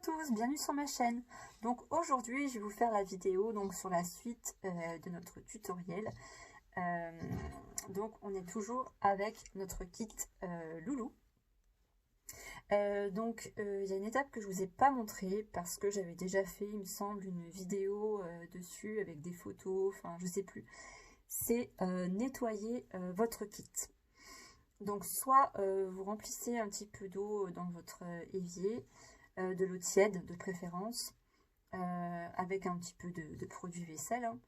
tous, bienvenue sur ma chaîne. Donc aujourd'hui je vais vous faire la vidéo donc sur la suite de notre tutoriel. Donc on est toujours avec notre kit loulou. Donc il y a une étape que je vous ai pas montrée parce que j'avais déjà fait, il me semble, une vidéo dessus avec des photos, enfin je sais plus. C'est nettoyer votre kit. Donc soit vous remplissez un petit peu d'eau dans votre évier, de l'eau tiède de préférence, avec un petit peu de produit vaisselle, hein.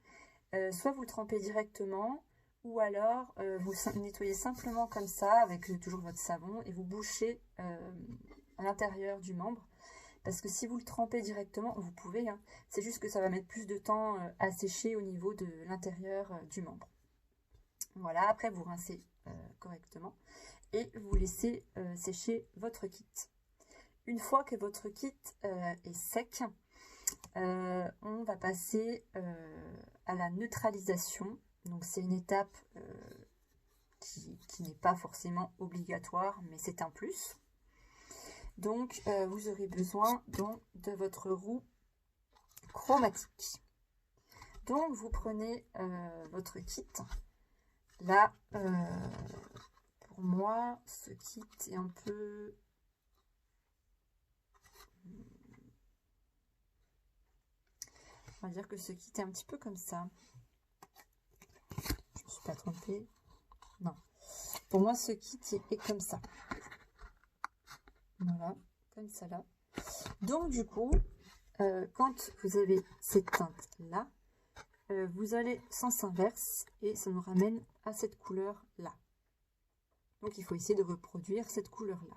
Soit vous le trempez directement, ou alors vous nettoyez simplement comme ça, avec toujours votre savon, et vous bouchez à l'intérieur du membre. Parce que si vous le trempez directement, vous pouvez, hein, c'est juste que ça va mettre plus de temps à sécher au niveau de l'intérieur du membre. Voilà, après vous rincez correctement et vous laissez sécher votre kit. Une fois que votre kit est sec, on va passer à la neutralisation. Donc c'est une étape qui n'est pas forcément obligatoire, mais c'est un plus. Donc vous aurez besoin donc de votre roue chromatique. Donc vous prenez votre kit. Là, pour moi, ce kit est un peu... On va dire que ce kit est un petit peu comme ça. Je ne me suis pas trompée. Non. Pour moi, ce kit est comme ça. Voilà, comme ça là. Donc du coup, quand vous avez cette teinte-là, vous allez sens inverse et ça nous ramène à cette couleur-là. Donc il faut essayer de reproduire cette couleur-là.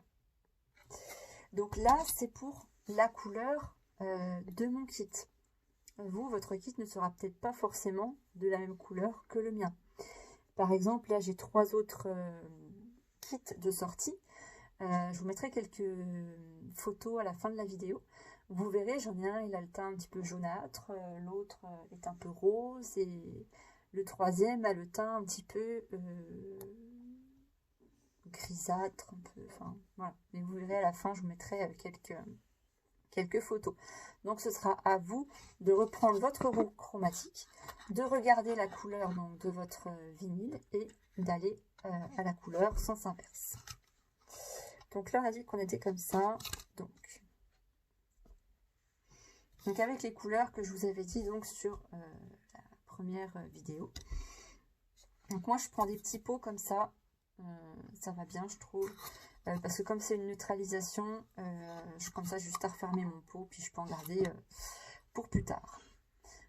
Donc là, c'est pour la couleur de mon kit. Vous, votre kit ne sera peut-être pas forcément de la même couleur que le mien. Par exemple, là, j'ai 3 autres kits de sortie. Je vous mettrai quelques photos à la fin de la vidéo. Vous verrez, j'en ai un, il a le teint un petit peu jaunâtre, l'autre est un peu rose, et le troisième a le teint un petit peu grisâtre, un peu, enfin, voilà. Mais vous verrez à la fin, je vous mettrai quelques photos. Donc ce sera à vous de reprendre votre roue chromatique, de regarder la couleur donc, de votre vinyle et d'aller à la couleur sens inverse. Donc là on a dit qu'on était comme ça, donc avec les couleurs que je vous avais dit donc sur la première vidéo. Donc moi je prends des petits pots comme ça, ça va bien je trouve. Parce que comme c'est une neutralisation, je comme ça juste à refermer mon pot, puis je peux en garder pour plus tard.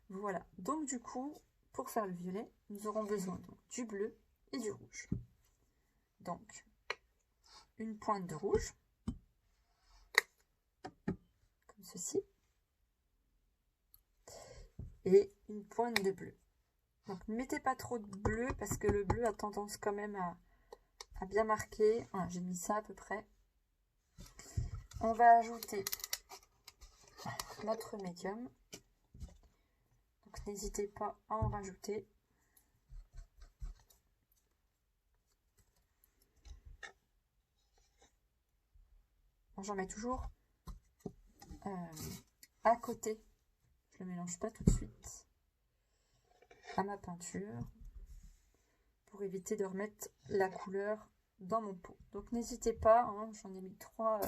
Voilà, donc du coup, pour faire le violet, nous aurons besoin donc, du bleu et du rouge. Donc, une pointe de rouge, comme ceci, et une pointe de bleu. Donc ne mettez pas trop de bleu, parce que le bleu a tendance quand même à bien marquer. Voilà, j'ai mis ça à peu près. On va ajouter notre médium. Donc n'hésitez pas à en rajouter. J'en mets toujours à côté. Je ne le mélange pas tout de suite à ma peinture pour éviter de remettre la couleur dans mon pot. Donc n'hésitez pas, hein, j'en ai mis 3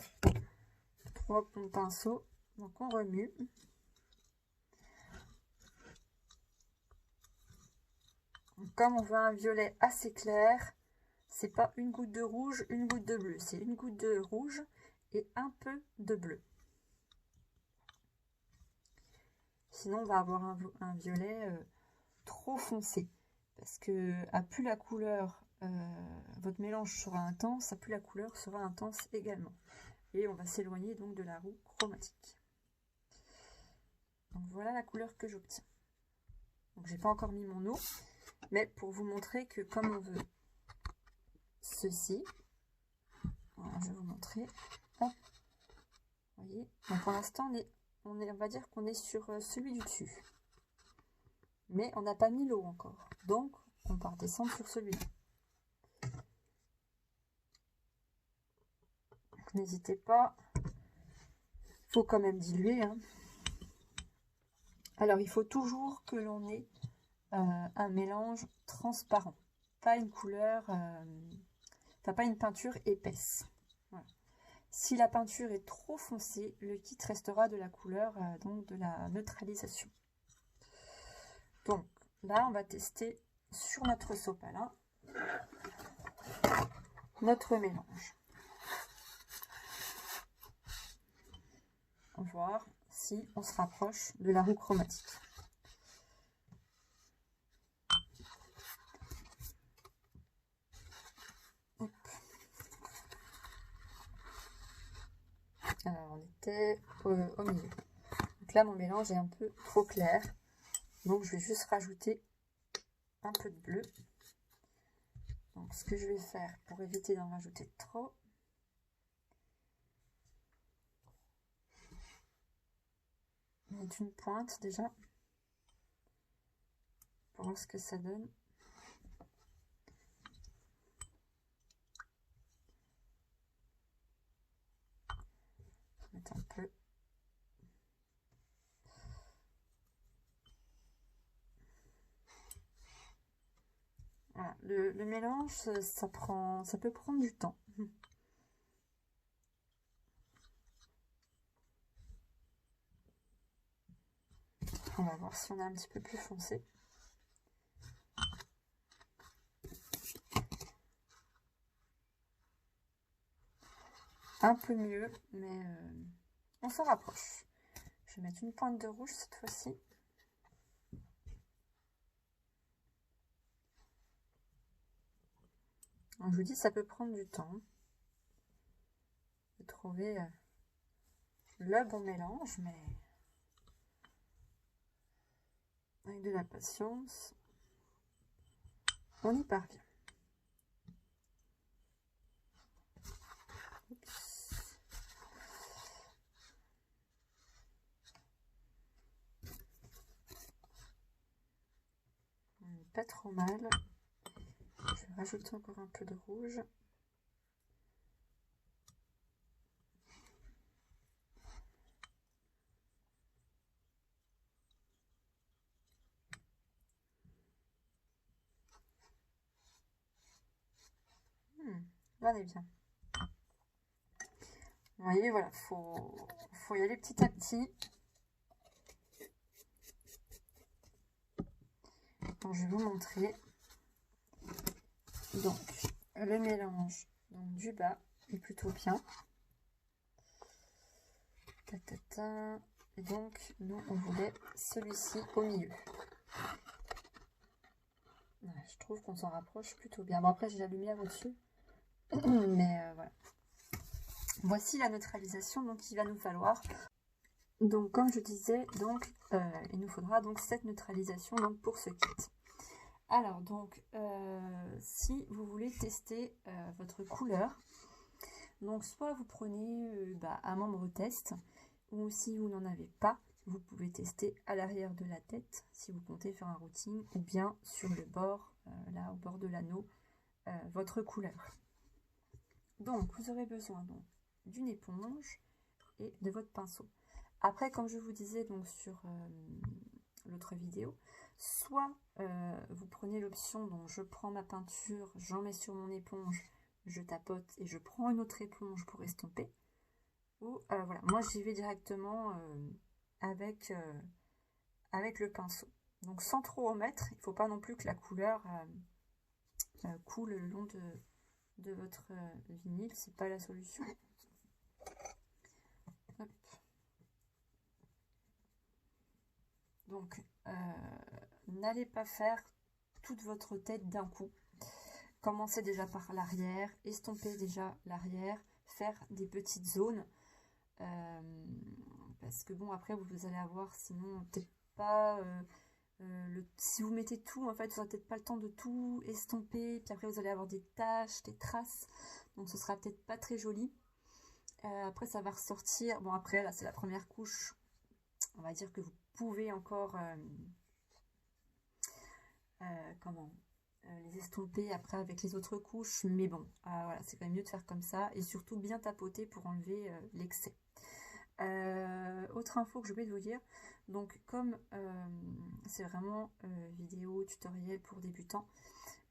pinceaux. Donc on remue. Comme on veut un violet assez clair, c'est pas une goutte de rouge, une goutte de bleu, c'est une goutte de rouge et un peu de bleu. Sinon on va avoir un violet trop foncé, parce que à plus la couleur, votre mélange sera intense, à plus la couleur sera intense également. Et on va s'éloigner donc de la roue chromatique. Donc voilà la couleur que j'obtiens. Donc j'ai pas encore mis mon eau, mais pour vous montrer que comme on veut ceci, voilà, je vais vous montrer. Hop. Vous voyez, donc pour l'instant on va dire qu'on est sur celui du dessus, mais on n'a pas mis l'eau encore, donc on va redescendre sur celui-là. N'hésitez pas, faut quand même diluer, hein. Alors, il faut toujours que l'on ait un mélange transparent, pas une couleur, enfin pas une peinture épaisse. Voilà. Si la peinture est trop foncée, le kit restera de la couleur, donc de la neutralisation. Donc là, on va tester sur notre sopalin notre mélange. On va voir si on se rapproche de la roue chromatique. Hop. Alors on était au milieu. Donc là mon mélange est un peu trop clair. Donc je vais juste rajouter un peu de bleu. Donc ce que je vais faire pour éviter d'en rajouter trop, mettre une pointe déjà pour voir ce que ça donne. Mettre un peu. Voilà. Le mélange, ça peut prendre du temps. On va voir si on a un petit peu plus foncé. Un peu mieux, mais on s'en rapproche. Je vais mettre une pointe de rouge cette fois-ci. Je vous dis, ça peut prendre du temps de trouver le bon mélange, mais avec de la patience, on y parvient. On n'est pas trop mal. Je vais rajouter encore un peu de rouge. Là, on est bien. Vous voyez, voilà, faut y aller petit à petit. Donc, je vais vous montrer. Donc, le mélange donc, du bas est plutôt bien. Ta, ta, ta. Et donc, nous, on voulait celui-ci au milieu. Voilà, je trouve qu'on s'en rapproche plutôt bien. Bon, après, j'ai la lumière au-dessus. Mais voilà. Voici la neutralisation donc il va nous falloir. Donc comme je disais, donc il nous faudra donc cette neutralisation donc pour ce kit. Alors donc si vous voulez tester votre couleur, donc soit vous prenez un membre test, ou si vous n'en avez pas, vous pouvez tester à l'arrière de la tête si vous comptez faire un routing, ou bien sur le bord, là au bord de l'anneau, votre couleur. Donc vous aurez besoin donc d'une éponge et de votre pinceau. Après, comme je vous disais donc sur l'autre vidéo, soit vous prenez l'option dont je prends ma peinture, j'en mets sur mon éponge, je tapote et je prends une autre éponge pour estomper. Ou voilà, moi j'y vais directement avec le pinceau. Donc sans trop en mettre, il ne faut pas non plus que la couleur coule le long de votre vinyle, c'est pas la solution. Hop. Donc n'allez pas faire toute votre tête d'un coup. Commencez déjà par l'arrière, estompez déjà l'arrière, faire des petites zones parce que bon après vous allez avoir sinon peut-être pas si vous mettez tout en fait vous n'aurez peut-être pas le temps de tout estomper, puis après vous allez avoir des taches, des traces, donc ce sera peut-être pas très joli. Après ça va ressortir, bon après là c'est la première couche, on va dire que vous pouvez encore les estomper après avec les autres couches, mais bon voilà, c'est quand même mieux de faire comme ça et surtout bien tapoter pour enlever l'excès. Autre info que j'ai oublié de vous dire, donc comme c'est vraiment vidéo tutoriel pour débutants,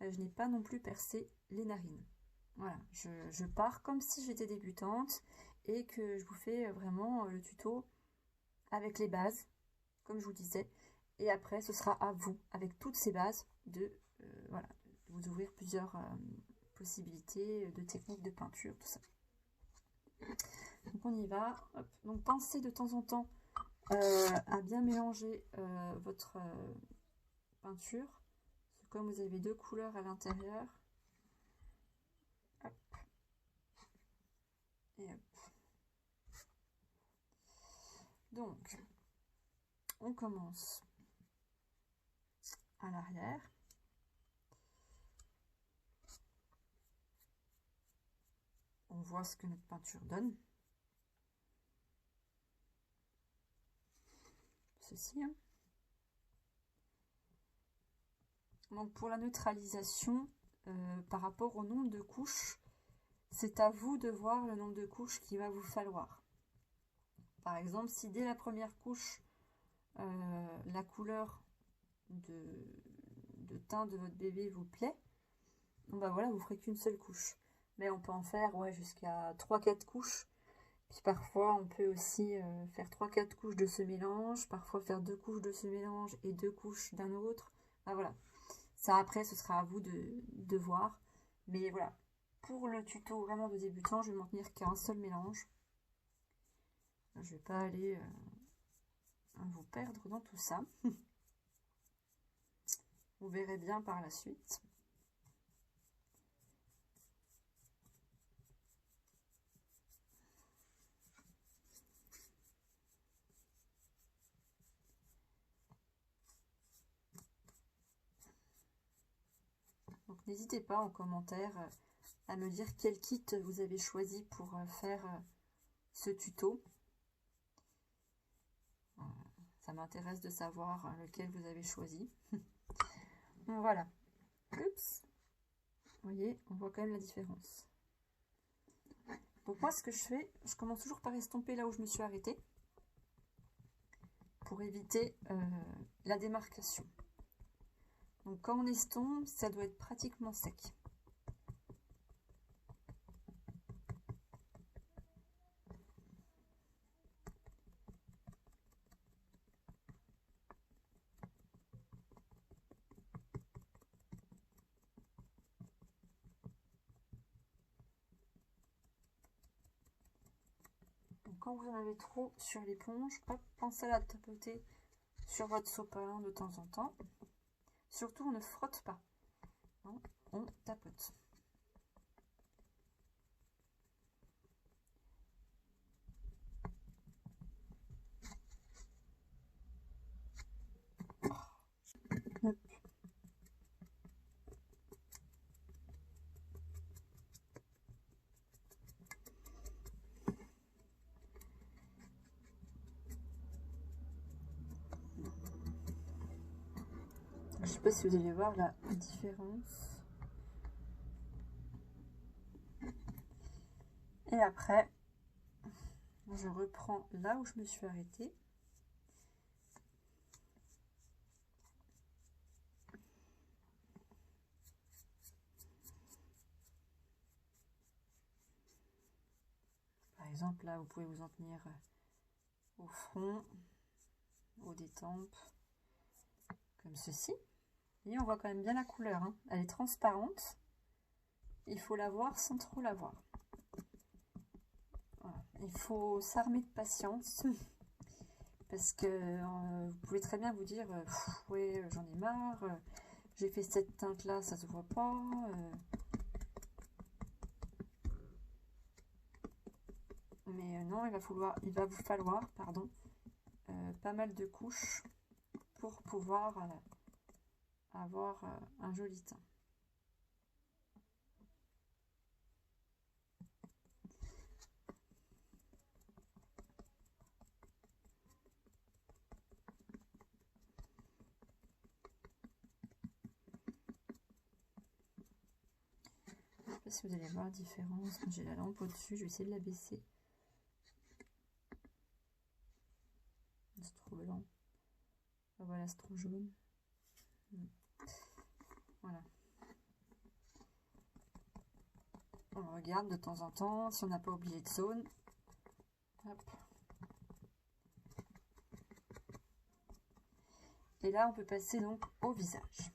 je n'ai pas non plus percé les narines. Voilà, je pars comme si j'étais débutante et que je vous fais vraiment le tuto avec les bases, comme je vous disais, et après ce sera à vous, avec toutes ces bases, de, voilà, de vous ouvrir plusieurs possibilités de techniques de peinture, tout ça. Donc on y va. Hop. Donc pensez de temps en temps à bien mélanger votre peinture. Parce que comme vous avez deux couleurs à l'intérieur. Et hop. Donc, on commence à l'arrière. On voit ce que notre peinture donne. Ceci. Hein. Donc pour la neutralisation, par rapport au nombre de couches, c'est à vous de voir le nombre de couches qu'il va vous falloir. Par exemple, si dès la première couche, la couleur de teint de votre bébé vous plaît, bon bah voilà, vous ferez qu'une seule couche. Mais on peut en faire ouais, jusqu'à 3-4 couches. Puis parfois, on peut aussi faire 3-4 couches de ce mélange, parfois faire 2 couches de ce mélange et 2 couches d'un autre. Ah, voilà. Ça, après, ce sera à vous de voir. Mais voilà, pour le tuto vraiment de débutant, je vais m'en tenir qu'à un seul mélange. Je ne vais pas aller vous perdre dans tout ça. Vous verrez bien par la suite. Donc n'hésitez pas en commentaire à me dire quel kit vous avez choisi pour faire ce tuto. Ça m'intéresse de savoir lequel vous avez choisi. Donc voilà. Oups. Vous voyez, on voit quand même la différence. Donc moi, ce que je fais, je commence toujours par estomper là où je me suis arrêtée pour éviter la démarcation. Donc quand on estompe, ça doit être pratiquement sec. Donc quand vous en avez trop sur l'éponge, pensez à la tapoter sur votre sopalin de temps en temps. Surtout, on ne frotte pas, hein, on tapote. Hop. Je ne sais pas si vous allez voir la différence. Et après, je reprends là où je me suis arrêtée. Par exemple, là, vous pouvez vous en tenir au front, aux détempes, comme ceci. Et on voit quand même bien la couleur, hein. Elle est transparente. Il faut la voir sans trop la voir. Voilà. Il faut s'armer de patience. Parce que vous pouvez très bien vous dire, ouais, j'en ai marre, j'ai fait cette teinte-là, ça se voit pas. Mais non, il va vous falloir, pardon, pas mal de couches pour pouvoir avoir un joli teint. Je ne sais pas si vous allez voir la différence. J'ai la lampe au-dessus, je vais essayer de la baisser. Voilà, c'est trop jaune. Voilà. On regarde de temps en temps si on n'a pas oublié de zone. Hop. Et là, on peut passer donc au visage.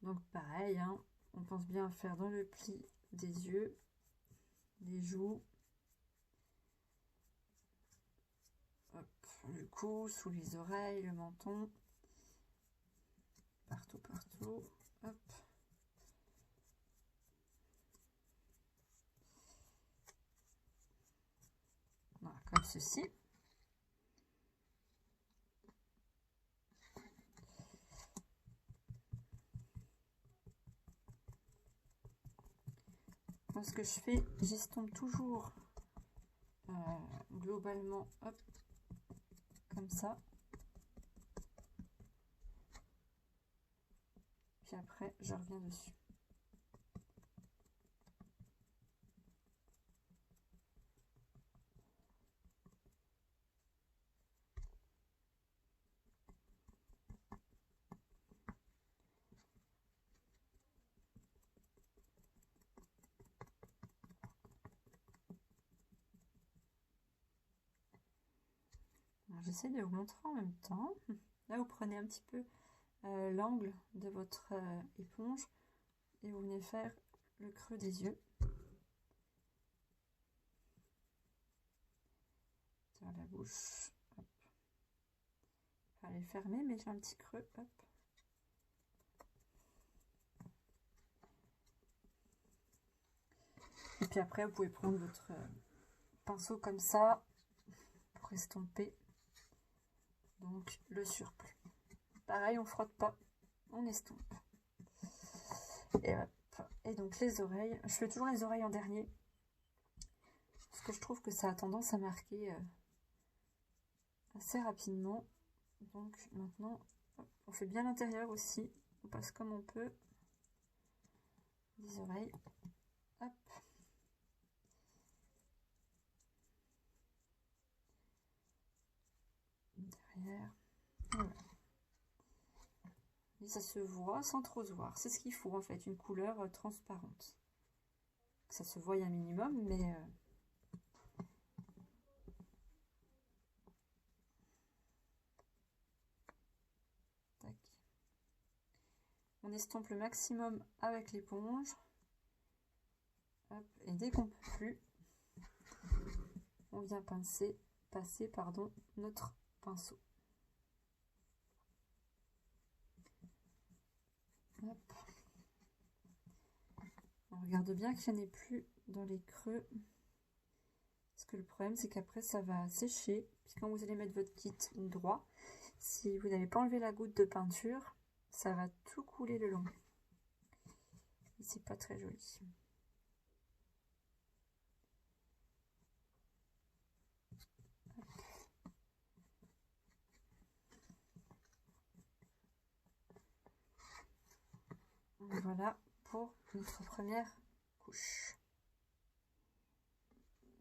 Donc pareil, hein, on pense bien faire dans le pli des yeux, les joues, hop, le cou, sous les oreilles, le menton, partout, partout, hop. Voilà, comme ceci. Moi, ce que je fais, j'estompe toujours globalement, hop, comme ça. Puis après, je reviens dessus. J'essaie de vous montrer en même temps. Là, vous prenez un petit peu l'angle de votre éponge et vous venez faire le creux des yeux. Sur la bouche. Hop. Elle est fermée, mais j'ai un petit creux. Hop. Et puis après, vous pouvez prendre votre pinceau comme ça pour estomper donc le surplus. Pareil, on frotte pas, on estompe. Et hop. Et donc les oreilles, je fais toujours les oreilles en dernier parce que je trouve que ça a tendance à marquer assez rapidement. Donc maintenant, hop, on fait bien l'intérieur aussi, on passe comme on peut les oreilles. Hop. Derrière. Voilà. Et ça se voit sans trop se voir. C'est ce qu'il faut en fait, une couleur transparente. Ça se voit un minimum, mais tac. On estompe le maximum avec l'éponge. Et dès qu'on peut plus, on vient passer notre pinceau. Hop. On regarde bien qu'il n'y en ait plus dans les creux. Parce que le problème, c'est qu'après, ça va sécher. Puis quand vous allez mettre votre kit droit, si vous n'avez pas enlevé la goutte de peinture, ça va tout couler le long. Et c'est pas très joli. Voilà pour notre première couche.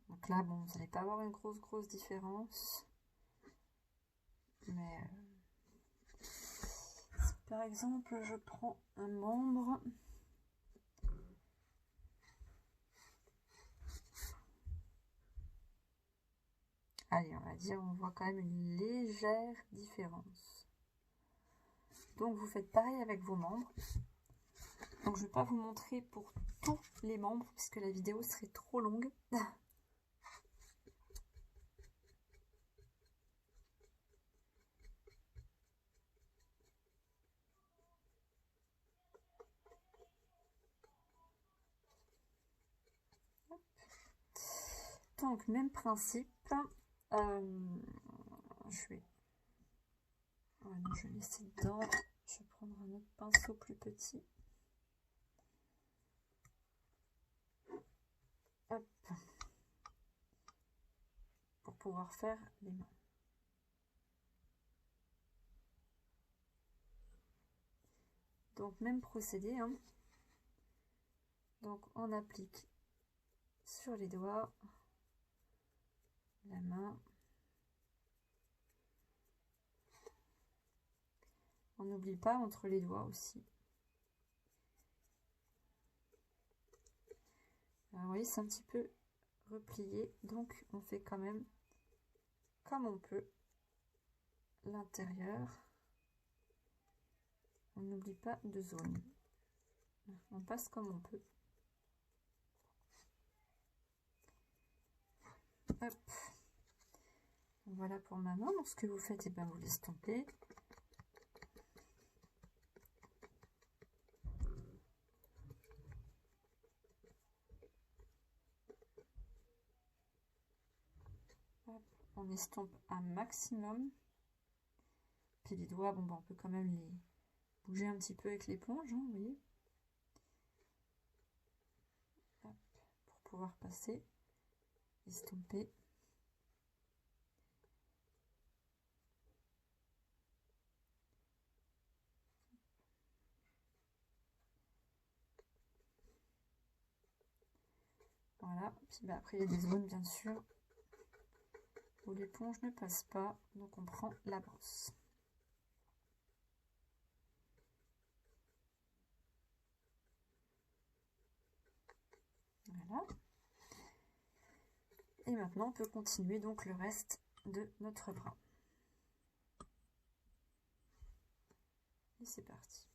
Donc là, bon, vous n'allez pas avoir une grosse différence. Mais si par exemple, je prends un membre. Allez, on va dire, on voit quand même une légère différence. Donc, vous faites pareil avec vos membres. Donc, je ne vais pas vous montrer pour tous les membres, puisque la vidéo serait trop longue. Donc, même principe. Je vais... Oh non, je vais laisser dedans. Je vais prendre un autre pinceau plus petit. Hop. Pour pouvoir faire les mains. Donc, même procédé. Hein. Donc, on applique sur les doigts. la main. On n'oublie pas entre les doigts aussi. Alors, vous voyez, c'est un petit peu replié, donc on fait quand même comme on peut l'intérieur. On n'oublie pas de zone. On passe comme on peut. Hop. Voilà pour ma main. Donc ce que vous faites, et bien vous l'estompez. Hop. On estompe un maximum. Puis les doigts, bon, ben, on peut quand même les bouger un petit peu avec l'éponge, hein, vous voyez. Hop. Pour pouvoir passer, estomper. Voilà, puis bah, après il y a des zones bien sûr où l'éponge ne passe pas, donc on prend la brosse. Voilà. Et maintenant on peut continuer donc le reste de notre bras. Et c'est parti.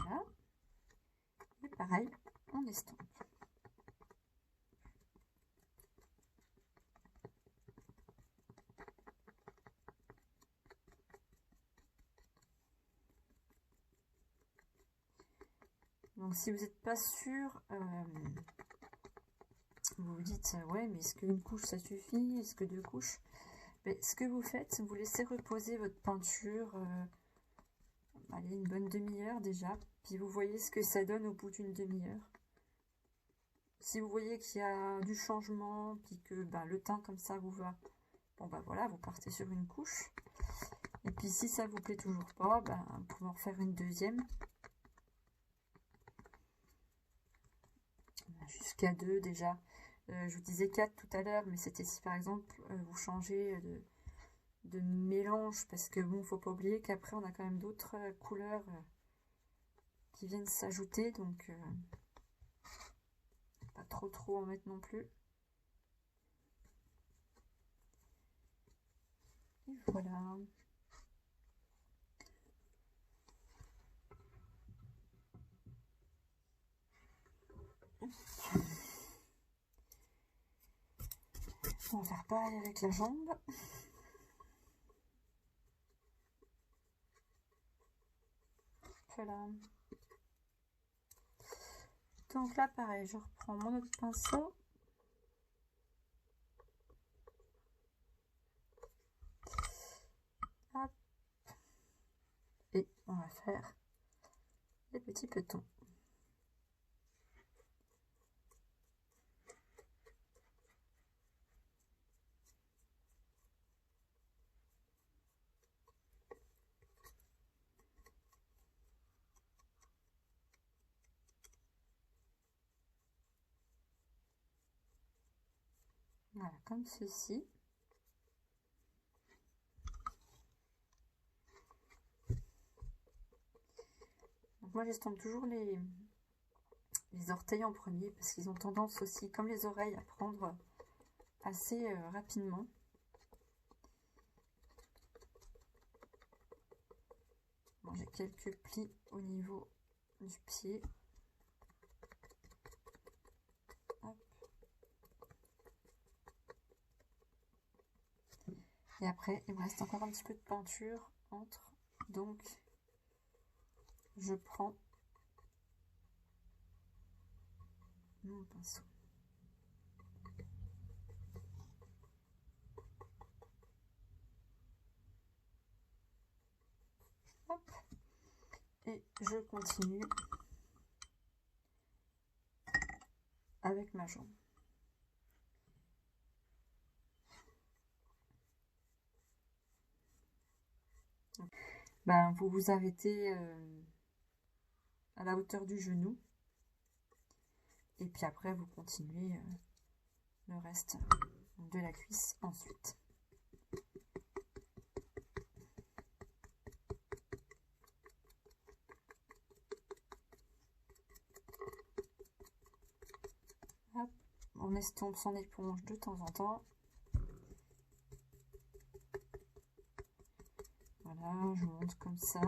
Voilà. Et pareil, on estompe. Donc si vous n'êtes pas sûr, vous vous dites ouais, mais est-ce qu'une couche ça suffit? Est-ce que 2 couches? Mais ce que vous faites, vous laissez reposer votre peinture allez, une bonne demi-heure déjà, puis vous voyez ce que ça donne au bout d'une demi-heure. Si vous voyez qu'il y a du changement, puis que ben, le teint comme ça vous va, bon ben voilà, vous partez sur une couche. Et puis si ça vous plaît toujours pas, ben, vous pouvez en faire une deuxième. Jusqu'à 2 déjà. Je vous disais 4 tout à l'heure, mais c'était si par exemple vous changez de mélange, parce que bon, faut pas oublier qu'après on a quand même d'autres couleurs qui viennent s'ajouter, donc pas trop en mettre non plus. Et voilà. On va faire pareil avec la jambe. Voilà. Donc là, pareil, je reprends mon autre pinceau. Hop. Et on va faire des petits petons. Voilà, comme ceci. Donc moi, j'estompe toujours les orteils en premier, parce qu'ils ont tendance aussi, comme les oreilles, à prendre assez rapidement. Bon, j'ai quelques plis au niveau du pied. Hop. Et après, il me reste encore un petit peu de peinture entre. Donc, je prends mon pinceau. je continue avec ma jambe. Ben, vous vous arrêtez à la hauteur du genou. Et puis après, vous continuez le reste de la cuisse ensuite. Hop, on estompe son éponge de temps en temps. Voilà, je monte comme ça.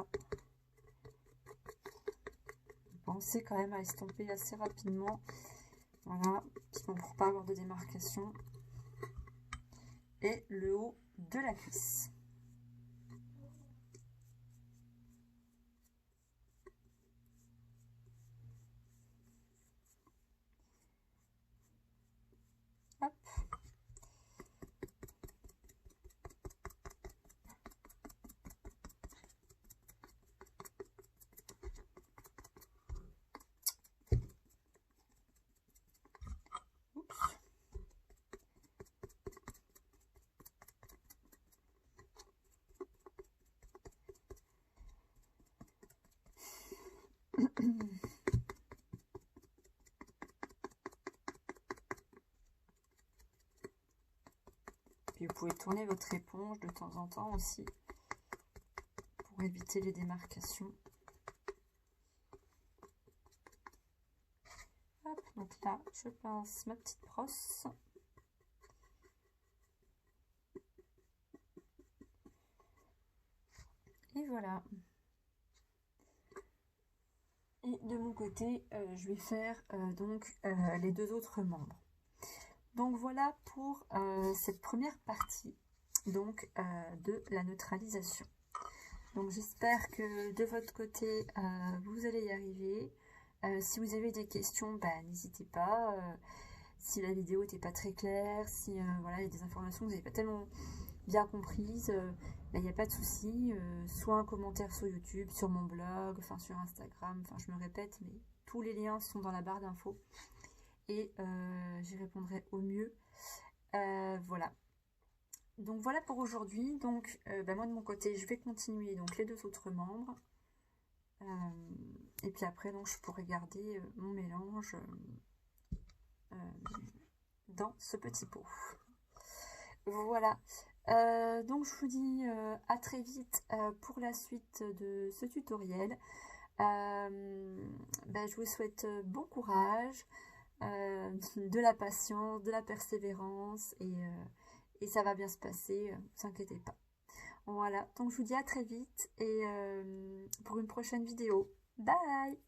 Pensez quand même à estomper assez rapidement. Voilà, pour ne pas avoir de démarcation. Et le haut de la cuisse. Hop. Oups. Puis vous pouvez tourner votre éponge de temps en temps aussi pour éviter les démarcations. Hop, donc là, je pince ma petite brosse. Et voilà. Et de mon côté, je vais faire donc les deux autres membres. Donc voilà pour cette première partie donc, de la neutralisation. Donc j'espère que de votre côté, vous allez y arriver. Si vous avez des questions, bah, n'hésitez pas. Si la vidéo n'était pas très claire, si voilà, il y a des informations que vous n'avez pas tellement bien comprises, il n'y a pas de souci. Soit un commentaire sur YouTube, sur mon blog, enfin sur Instagram, enfin je me répète, mais tous les liens sont dans la barre d'infos. Et j'y répondrai au mieux. Voilà. Donc voilà pour aujourd'hui. Donc bah, moi de mon côté, je vais continuer donc les deux autres membres. Et puis après, donc je pourrai garder mon mélange dans ce petit pot. Voilà. Donc je vous dis à très vite pour la suite de ce tutoriel. Bah, je vous souhaite bon courage, de la patience, de la persévérance et ça va bien se passer, ne vous inquiétez pas. Voilà, donc je vous dis à très vite et pour une prochaine vidéo. Bye!